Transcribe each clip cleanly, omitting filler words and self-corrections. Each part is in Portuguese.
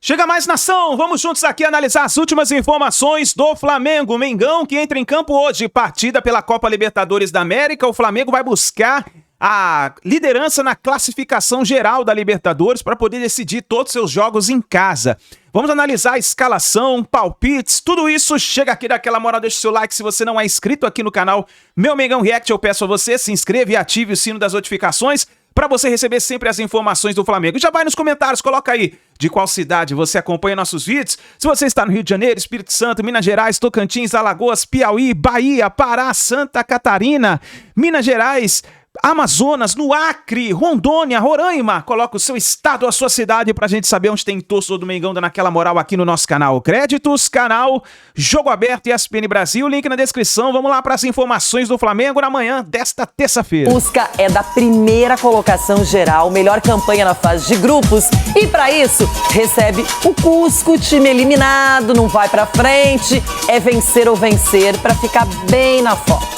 Chega mais, nação! Vamos juntos aqui analisar as últimas informações do Flamengo. Mengão que entra em campo hoje, partida pela Copa Libertadores da América. O Flamengo vai buscar a liderança na classificação geral da Libertadores para poder decidir todos os seus jogos em casa. Vamos analisar a escalação, palpites, tudo isso. Chega aqui, dá aquela moral, deixa o seu like. Se você não é inscrito aqui no canal Meu Mengão React, eu peço a você, se inscreva e ative o sino das notificações para você receber sempre as informações do Flamengo. Já vai nos comentários, coloca aí de qual cidade você acompanha nossos vídeos. Se você está no Rio de Janeiro, Espírito Santo, Minas Gerais, Tocantins, Alagoas, Piauí, Bahia, Pará, Santa Catarina, Minas Gerais, Amazonas, no Acre, Rondônia, Roraima, coloca o seu estado, a sua cidade pra gente saber onde tem torcedor do Mengão dando aquela moral aqui no nosso canal. Créditos, canal Jogo Aberto e ESPN Brasil, link na descrição. Vamos lá para as informações do Flamengo na manhã desta terça-feira. Busca é da primeira colocação geral, melhor campanha na fase de grupos e para isso recebe o Cusco, time eliminado, não vai pra frente, é vencer ou vencer para ficar bem na foto.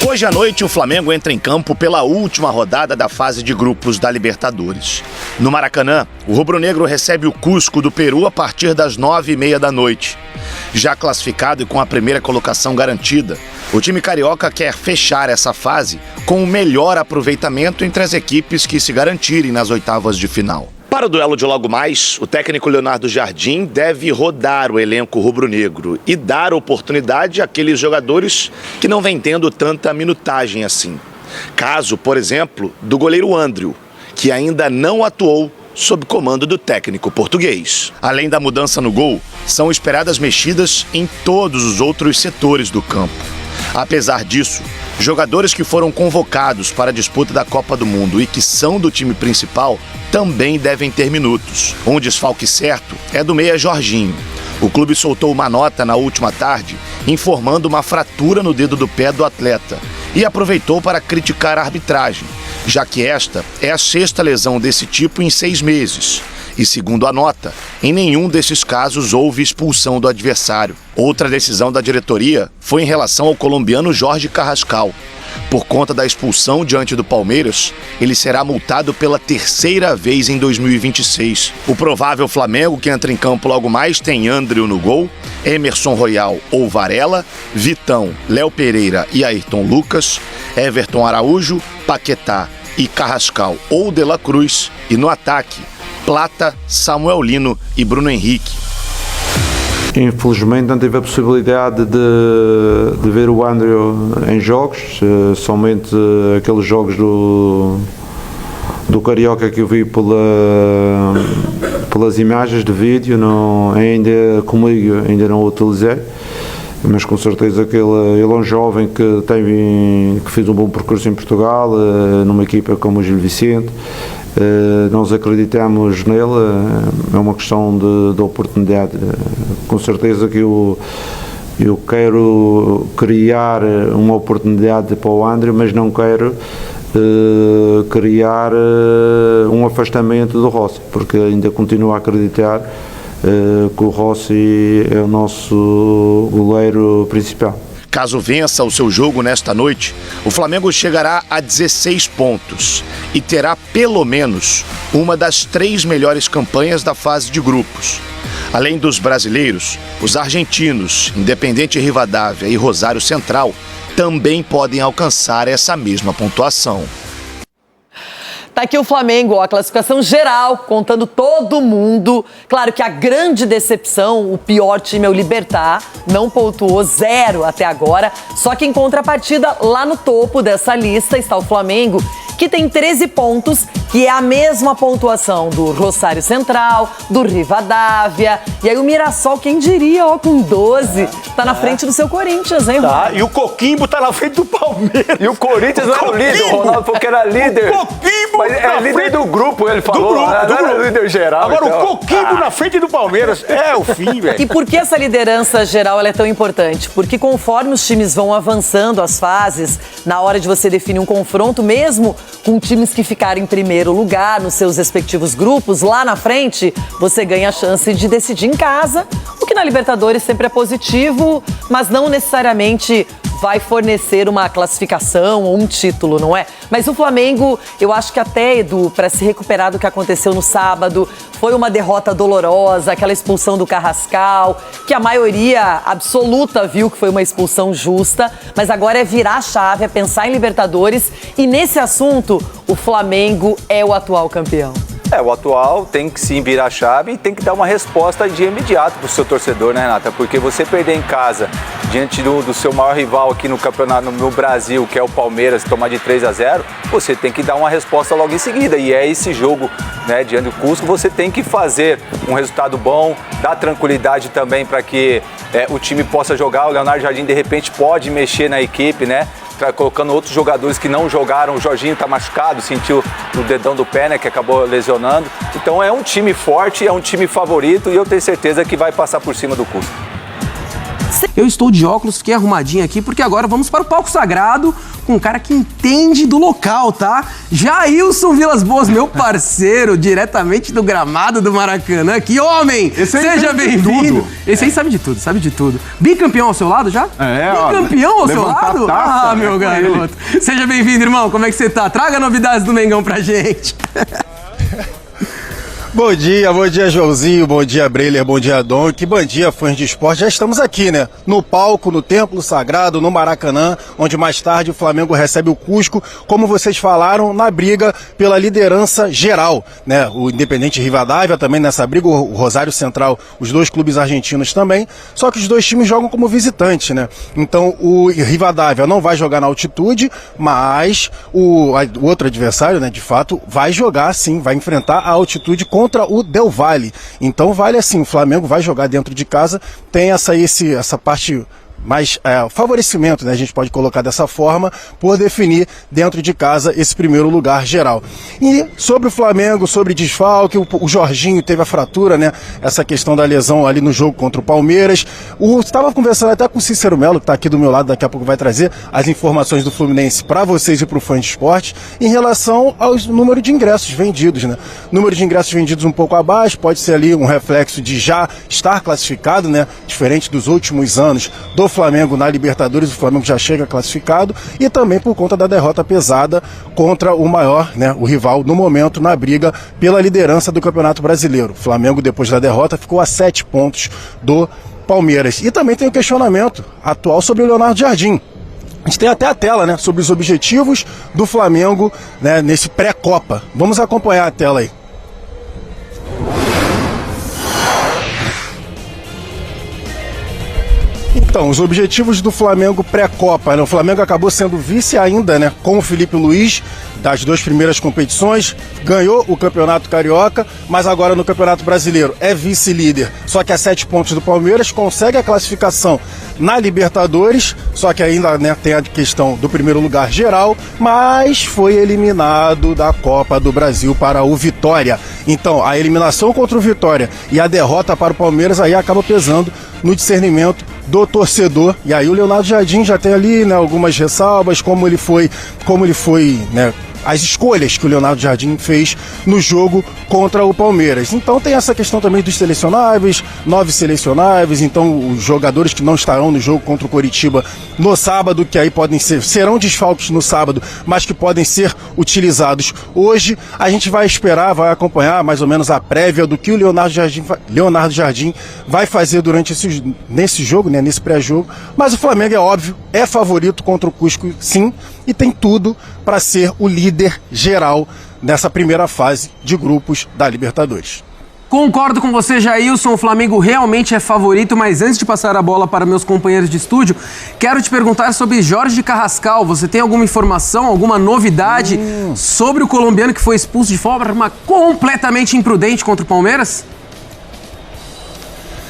Hoje à noite, o Flamengo entra em campo pela última rodada da fase de grupos da Libertadores. No Maracanã, o rubro-negro recebe o Cusco do Peru a partir das 9h30 da noite. Já classificado e com a primeira colocação garantida, o time carioca quer fechar essa fase com o melhor aproveitamento entre as equipes que se garantirem nas oitavas de final. Para o duelo de logo mais, o técnico Leonardo Jardim deve rodar o elenco rubro-negro e dar oportunidade àqueles jogadores que não vêm tendo tanta minutagem assim. Caso, por exemplo, do goleiro André, que ainda não atuou sob comando do técnico português. Além da mudança no gol, são esperadas mexidas em todos os outros setores do campo. Apesar disso, jogadores que foram convocados para a disputa da Copa do Mundo e que são do time principal também devem ter minutos. Um desfalque certo é do meia Jorginho. O clube soltou uma nota na última tarde informando uma fratura no dedo do pé do atleta e aproveitou para criticar a arbitragem, já que esta é a 6ª lesão desse tipo em 6 meses. E segundo a nota, em nenhum desses casos houve expulsão do adversário. Outra decisão da diretoria foi em relação ao colombiano Jorge Carrascal. Por conta da expulsão diante do Palmeiras, ele será multado pela 3ª vez em 2026. O provável Flamengo que entra em campo logo mais tem André no gol, Emerson Royal ou Varela, Vitão, Léo Pereira e Ayrton Lucas, Everton Araújo, Paquetá e Carrascal ou De La Cruz, e no ataque, Plata, Samuel Lino e Bruno Henrique. Infelizmente não tive a possibilidade de ver o André em jogos, somente aqueles jogos do Carioca que eu vi pelas imagens de vídeo, ainda comigo ainda não o utilizei, mas com certeza que ele é um jovem que fez um bom percurso em Portugal, numa equipa como o Gil Vicente. Nós acreditamos nele, é uma questão de oportunidade. Com certeza que eu quero criar uma oportunidade para o André, mas não quero criar um afastamento do Rossi, porque ainda continuo a acreditar que o Rossi é o nosso goleiro principal. Caso vença o seu jogo nesta noite, o Flamengo chegará a 16 pontos e terá pelo menos uma das 3 melhores campanhas da fase de grupos. Além dos brasileiros, os argentinos, Independiente Rivadavia e Rosário Central, também podem alcançar essa mesma pontuação. Tá aqui o Flamengo, a classificação geral, contando todo mundo. Claro que a grande decepção, o pior time é o Libertad, não pontuou 0 até agora. Só que em contrapartida, lá no topo dessa lista está o Flamengo, que tem 13 pontos, que é a mesma pontuação do Rosário Central, do Rivadavia. E aí o Mirassol, quem diria, ó, com 12, tá na frente do seu Corinthians, hein? Tá, e o Coquimbo tá na frente do Palmeiras. E o Corinthians não era o líder, o Ronaldo falou que era líder. O Coquimbo mas é líder do grupo, ele falou. Do grupo. Não era líder geral. Agora então. o Coquimbo na frente do Palmeiras é o fim, velho. E por que essa liderança geral ela é tão importante? Porque conforme os times vão avançando as fases, na hora de você definir um confronto, mesmo com times que ficarem em primeiro lugar nos seus respectivos grupos, lá na frente, você ganha a chance de decidir em casa, o que na Libertadores sempre é positivo, mas não necessariamente vai fornecer uma classificação ou um título, não é? Mas o Flamengo, eu acho que até, Edu, para se recuperar do que aconteceu no sábado, foi uma derrota dolorosa, aquela expulsão do Carrascal, que a maioria absoluta viu que foi uma expulsão justa, mas agora é virar a chave, é pensar em Libertadores, e nesse assunto, o Flamengo é o atual campeão. O atual tem que sim virar a chave e tem que dar uma resposta de imediato pro seu torcedor, né, Renata? Porque você perder em casa, diante do seu maior rival aqui no campeonato no Brasil, que é o Palmeiras, tomar de 3-0, você tem que dar uma resposta logo em seguida. E é esse jogo, né, diante do Cusco, você tem que fazer um resultado bom, dar tranquilidade também para que o time possa jogar. O Leonardo Jardim, de repente, pode mexer na equipe, né? Colocando outros jogadores que não jogaram. O Jorginho está machucado, sentiu no dedão do pé, né, que acabou lesionando. Então é um time forte, é um time favorito e eu tenho certeza que vai passar por cima do Cusco. Eu estou de óculos, fiquei arrumadinho aqui, porque agora vamos para o palco sagrado com um cara que entende do local, tá? Jailson Vilas Boas, meu parceiro, diretamente do gramado do Maracanã. Que homem! Seja bem-vindo! Esse aí sabe de tudo, sabe de tudo. Bicampeão ao seu lado já? Bicampeão ao seu lado? Taça, meu garoto. Seja bem-vindo, irmão. Como é que você tá? Traga novidades do Mengão pra gente. Bom dia, Joãozinho, bom dia, Breiler, bom dia, Donk, bom dia, fãs de esporte. Já estamos aqui, né? No palco, no Templo Sagrado, no Maracanã, onde mais tarde o Flamengo recebe o Cusco, como vocês falaram, na briga pela liderança geral, né? O Independente Rivadavia também nessa briga, o Rosário Central, os dois clubes argentinos também, só que os dois times jogam como visitantes, né? Então o Rivadavia não vai jogar na altitude, mas o outro adversário, né, de fato, vai jogar sim, vai enfrentar a altitude contra o Del Valle. Então vale assim, o Flamengo vai jogar dentro de casa, tem essa parte mais favorecimento, né, a gente pode colocar dessa forma, por definir dentro de casa esse primeiro lugar geral. E sobre o Flamengo, sobre desfalque, o Jorginho teve a fratura, né, essa questão da lesão ali no jogo contra o Palmeiras. Estava conversando até com o Cícero Melo, que está aqui do meu lado, daqui a pouco vai trazer as informações do Fluminense para vocês e para o fã de esporte, em relação ao número de ingressos vendidos, né. Número de ingressos vendidos um pouco abaixo, pode ser ali um reflexo de já estar classificado, né, diferente dos últimos anos do Flamengo na Libertadores, o Flamengo já chega classificado, e também por conta da derrota pesada contra o maior, né, o rival no momento na briga pela liderança do Campeonato Brasileiro. O Flamengo, depois da derrota, ficou a 7 pontos do Palmeiras. E também tem o questionamento atual sobre o Leonardo Jardim. A gente tem até a tela, né, sobre os objetivos do Flamengo, né, nesse pré-Copa. Vamos acompanhar a tela aí. Então, os objetivos do Flamengo pré-Copa, né? O Flamengo acabou sendo vice ainda, né, com o Felipe Luiz, das duas primeiras competições, ganhou o Campeonato Carioca, mas agora no Campeonato Brasileiro é vice-líder, só que a 7 pontos do Palmeiras, consegue a classificação na Libertadores, só que ainda, né, tem a questão do primeiro lugar geral, mas foi eliminado da Copa do Brasil para o Vitória. Então, a eliminação contra o Vitória e a derrota para o Palmeiras aí acaba pesando no discernimento do torcedor. E aí o Leonardo Jardim já tem ali, né, algumas ressalvas, como ele foi, né, as escolhas que o Leonardo Jardim fez no jogo contra o Palmeiras. Então tem essa questão também dos selecionáveis, 9 selecionáveis, então os jogadores que não estarão no jogo contra o Coritiba no sábado, que aí serão desfalques no sábado, mas que podem ser utilizados hoje. A gente vai esperar, vai acompanhar mais ou menos a prévia do que o Leonardo Jardim vai fazer nesse jogo, né, nesse pré-jogo. Mas o Flamengo, é óbvio, é favorito contra o Cusco, sim, e tem tudo para ser o líder geral nessa primeira fase de grupos da Libertadores. Concordo com você, Jailson, o Flamengo realmente é favorito, mas antes de passar a bola para meus companheiros de estúdio, quero te perguntar sobre Jorge Carrascal. Você tem alguma informação, alguma novidade sobre o colombiano que foi expulso de forma completamente imprudente contra o Palmeiras?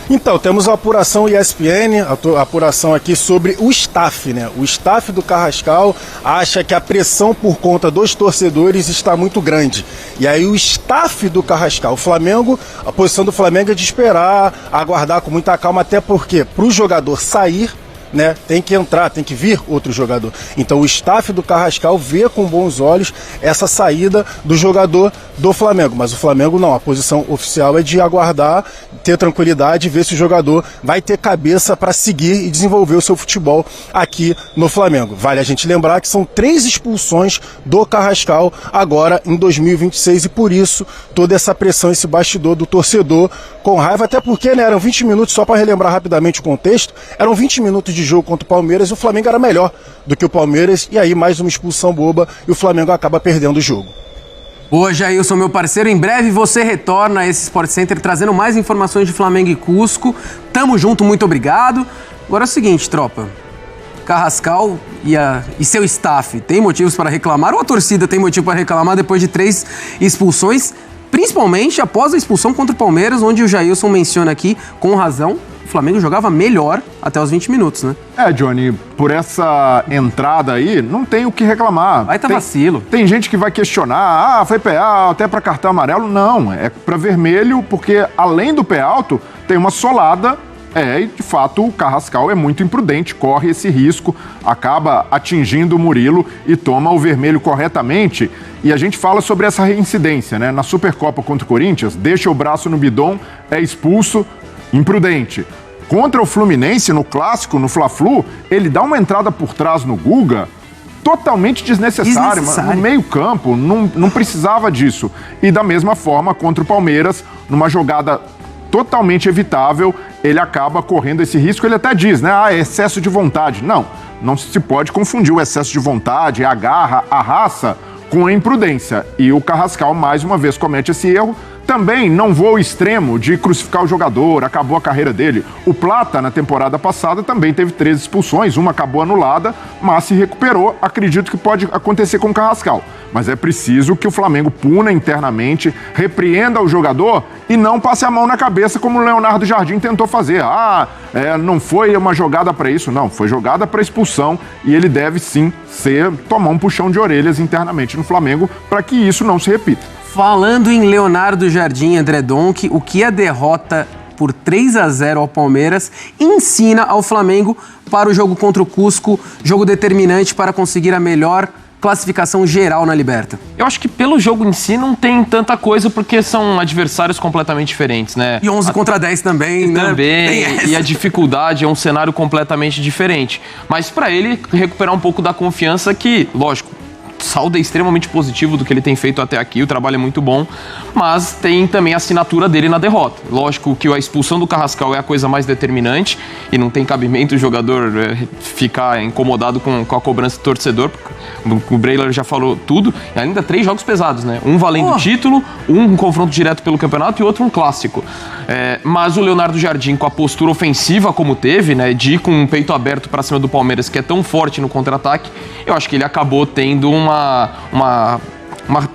Então, temos a apuração ESPN, a apuração aqui sobre o staff, né? O staff do Carrascal acha que a pressão por conta dos torcedores está muito grande. E aí o staff do Carrascal, o Flamengo, a posição do Flamengo é de esperar, aguardar com muita calma, até porque para o jogador sair, né? Tem que entrar, tem que vir outro jogador. Então o staff do Carrascal vê com bons olhos essa saída do jogador do Flamengo. Mas o Flamengo não, a posição oficial é de aguardar, ter tranquilidade e ver se o jogador vai ter cabeça para seguir e desenvolver o seu futebol aqui no Flamengo. Vale a gente lembrar que são 3 expulsões do Carrascal agora em 2026 e por isso toda essa pressão, esse bastidor do torcedor com raiva, até porque, né, eram 20 minutos, só para relembrar rapidamente o contexto, eram 20 minutos de jogo contra o Palmeiras e o Flamengo era melhor do que o Palmeiras e aí mais uma expulsão boba e o Flamengo acaba perdendo o jogo. Boa, Jailson, meu parceiro. Em breve você retorna a esse Sport Center trazendo mais informações de Flamengo e Cusco. Tamo junto, muito obrigado. Agora é o seguinte, tropa. Carrascal e seu staff tem motivos para reclamar ou a torcida tem motivo para reclamar depois de 3 expulsões, principalmente após a expulsão contra o Palmeiras, onde o Jailson menciona aqui, com razão, o Flamengo jogava melhor até os 20 minutos, né? Johnny, por essa entrada aí, não tem o que reclamar. Vai tá vacilo. Tem gente que vai questionar, foi pé alto, até pra cartão amarelo. Não, é pra vermelho, porque além do pé alto, tem uma solada. E de fato o Carrascal é muito imprudente, corre esse risco, acaba atingindo o Murilo e toma o vermelho corretamente. E a gente fala sobre essa reincidência, né? Na Supercopa contra o Corinthians, deixa o braço no bidon, é expulso, imprudente. Contra o Fluminense, no clássico, no Fla-Flu, ele dá uma entrada por trás no Guga, totalmente desnecessário. No meio campo, não precisava disso. E da mesma forma, contra o Palmeiras, numa jogada totalmente evitável, ele acaba correndo esse risco. Ele até diz, né, é excesso de vontade. Não se pode confundir o excesso de vontade, a garra, a raça, com a imprudência. E o Carrascal, mais uma vez, comete esse erro. Também não vou ao extremo de crucificar o jogador, acabou a carreira dele. O Plata, na temporada passada, também teve 3 expulsões, uma acabou anulada, mas se recuperou. Acredito que pode acontecer com o Carrascal. Mas é preciso que o Flamengo puna internamente, repreenda o jogador e não passe a mão na cabeça como o Leonardo Jardim tentou fazer. Não foi uma jogada para isso, não. Foi jogada para expulsão e ele deve sim tomar um puxão de orelhas internamente no Flamengo para que isso não se repita. Falando em Leonardo Jardim, André Donk, o que a derrota por 3-0 ao Palmeiras ensina ao Flamengo para o jogo contra o Cusco, jogo determinante para conseguir a melhor classificação geral na Liberta? Eu acho que pelo jogo em si não tem tanta coisa, porque são adversários completamente diferentes, né? E 11 contra 10 também, né? Também, e a dificuldade é um cenário completamente diferente. Mas para ele recuperar um pouco da confiança que, lógico, saldo é extremamente positivo do que ele tem feito até aqui, o trabalho é muito bom, mas tem também a assinatura dele na derrota. Lógico que a expulsão do Carrascal é a coisa mais determinante e não tem cabimento o jogador ficar incomodado com a cobrança do torcedor, o Breiler já falou tudo, e ainda 3 jogos pesados, né? Um valendo título, um confronto direto pelo campeonato e outro um clássico. Mas o Leonardo Jardim, com a postura ofensiva como teve, né, de ir com o peito aberto para cima do Palmeiras, que é tão forte no contra-ataque, eu acho que ele acabou tendo uma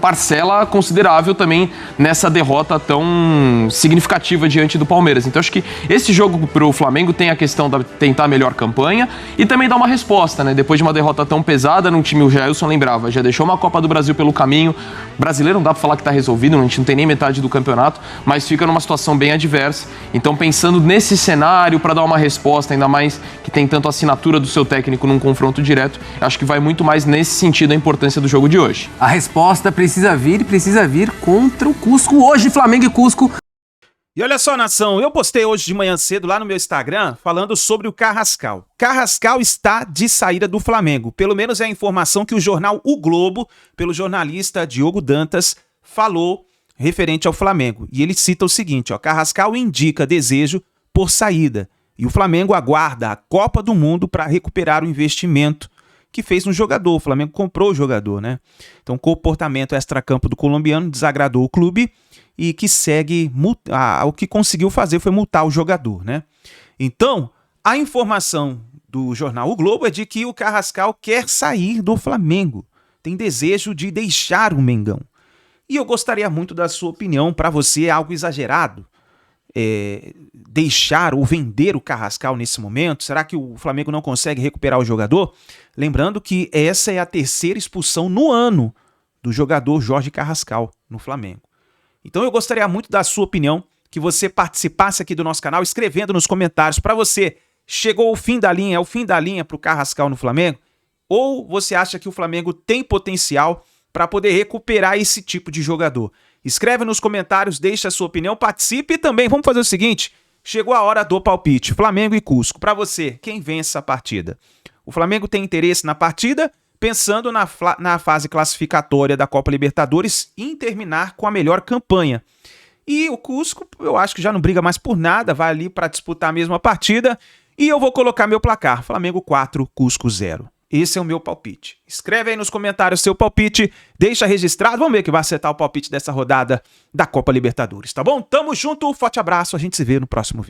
parcela considerável também nessa derrota tão significativa diante do Palmeiras. Então acho que esse jogo pro Flamengo tem a questão de tentar a melhor campanha e também dar uma resposta, né? Depois de uma derrota tão pesada num time, o Jailson lembrava, já deixou uma Copa do Brasil pelo caminho. Brasileiro não dá pra falar que tá resolvido, a gente não tem nem metade do campeonato, mas fica numa situação bem adversa. Então pensando nesse cenário para dar uma resposta, ainda mais que tem tanto a assinatura do seu técnico num confronto direto, acho que vai muito mais nesse sentido a importância do jogo de hoje. A resposta precisa vir contra o Cusco hoje, Flamengo e Cusco. E olha só, nação, eu postei hoje de manhã cedo lá no meu Instagram falando sobre o Carrascal. Carrascal está de saída do Flamengo, pelo menos é a informação que o jornal O Globo, pelo jornalista Diogo Dantas, falou referente ao Flamengo. E ele cita o seguinte, Carrascal indica desejo por saída e o Flamengo aguarda a Copa do Mundo para recuperar o investimento que fez no jogador. O Flamengo comprou o jogador, né? Então, o comportamento extracampo do colombiano desagradou o clube e que segue o que conseguiu fazer foi multar o jogador, né? Então, a informação do jornal O Globo é de que o Carrascal quer sair do Flamengo, tem desejo de deixar o Mengão. E eu gostaria muito da sua opinião. Para você é algo exagerado deixar ou vender o Carrascal nesse momento? Será que o Flamengo não consegue recuperar o jogador? Lembrando que essa é a 3ª expulsão no ano do jogador Jorge Carrascal no Flamengo. Então eu gostaria muito da sua opinião, que você participasse aqui do nosso canal escrevendo nos comentários. Para você, chegou o fim da linha, é o fim da linha pro Carrascal no Flamengo? Ou você acha que o Flamengo tem potencial para poder recuperar esse tipo de jogador? Escreve nos comentários, deixa a sua opinião, participe e também vamos fazer o seguinte, chegou a hora do palpite, Flamengo e Cusco. Para você, quem vence a partida? O Flamengo tem interesse na partida, pensando na fase classificatória da Copa Libertadores em terminar com a melhor campanha. E o Cusco, eu acho que já não briga mais por nada, vai ali para disputar a mesma partida. E eu vou colocar meu placar, Flamengo 4, Cusco 0. Esse é o meu palpite. Escreve aí nos comentários seu palpite, deixa registrado, vamos ver quem vai acertar o palpite dessa rodada da Copa Libertadores, tá bom? Tamo junto, forte abraço, a gente se vê no próximo vídeo.